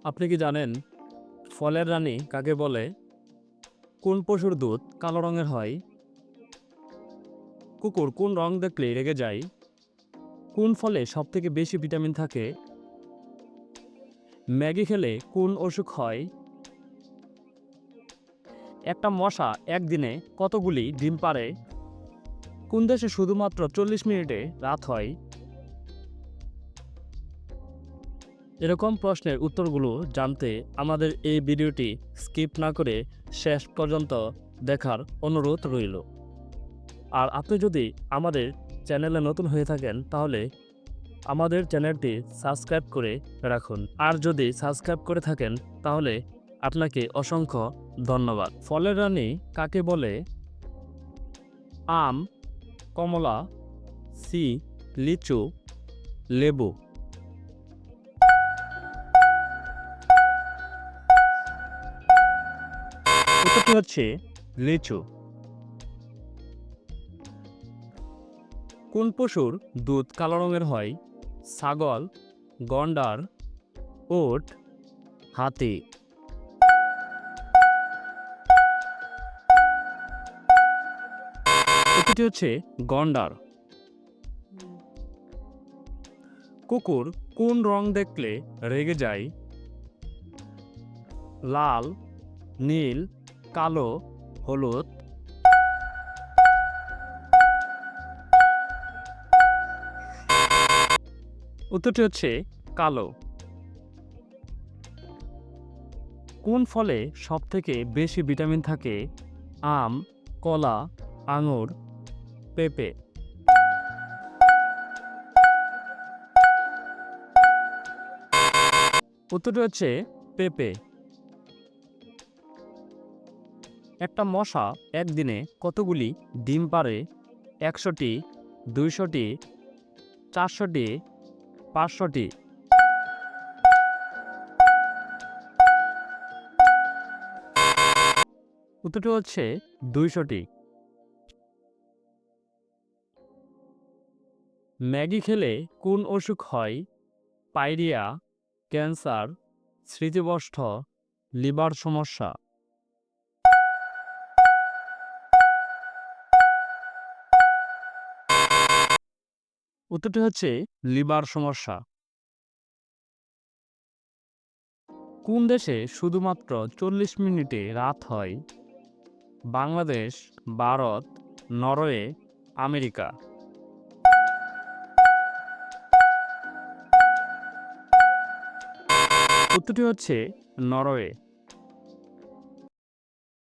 আপনি কি জানেন ফলের রানী কাকে বলে? কোন পশুর দুধ কালো রঙের হয়? কুকুর কোন রং দেখলে রেগে যায়? কোন ফলে সবথেকে বেশি ভিটামিন থাকে? ম্যাগি খেলে কোন অসুখ হয়? একটা মশা একদিনে কতগুলি ডিম পাড়ে? কোন দেশে শুধুমাত্র 40 মিনিটে রাত হয়? এরকম প্রশ্নের উত্তরগুলো জানতে আমাদের এই ভিডিওটি স্কিপ না করে শেষ পর্যন্ত দেখার অনুরোধ রইল। আর আপনি যদি আমাদের চ্যানেলে নতুন হয়ে থাকেন তাহলে আমাদের চ্যানেলটি সাবস্ক্রাইব করে রাখুন। আর যদি সাবস্ক্রাইব করে থাকেন তাহলে আপনাকে অসংখ্য ধন্যবাদ। ফলের রানী কাকে বলে? আম, কমলা, সি, লিচু, লেবু। উত্তরটি হচ্ছে লিচু। কোন পশুর দুধ কালো রঙের হয়? ছাগল, গন্ডার, উট, হাতি। উত্তরটি হচ্ছে গন্ডার। কুকুর কোন রং দেখলে রেগে যায়? লাল, নীল, কালো, হলুদ। উত্তরটি হচ্ছে কালো। কোন ফলে সবথেকে বেশি ভিটামিন থাকে? আম, কলা, আঙুর, পেঁপে। উত্তরটি হচ্ছে পেঁপে। একটা মশা একদিনে কতগুলি ডিম পাড়ে? 100টি, 200টি, 400টি, 500টি। উত্তরটি হচ্ছে 200টি। ম্যাগি খেলে কোন অসুখ হয়? পায়রিয়া, ক্যান্সার, স্মৃতিভ্রষ্ট, লিভার সমস্যা। উত্তরটি হচ্ছে লিভার সমস্যা। কোন দেশে শুধুমাত্র 40 মিনিটে রাত হয়? Bangladesh, Bharat, Norway, America. উত্তরটি হচ্ছে নরওয়ে।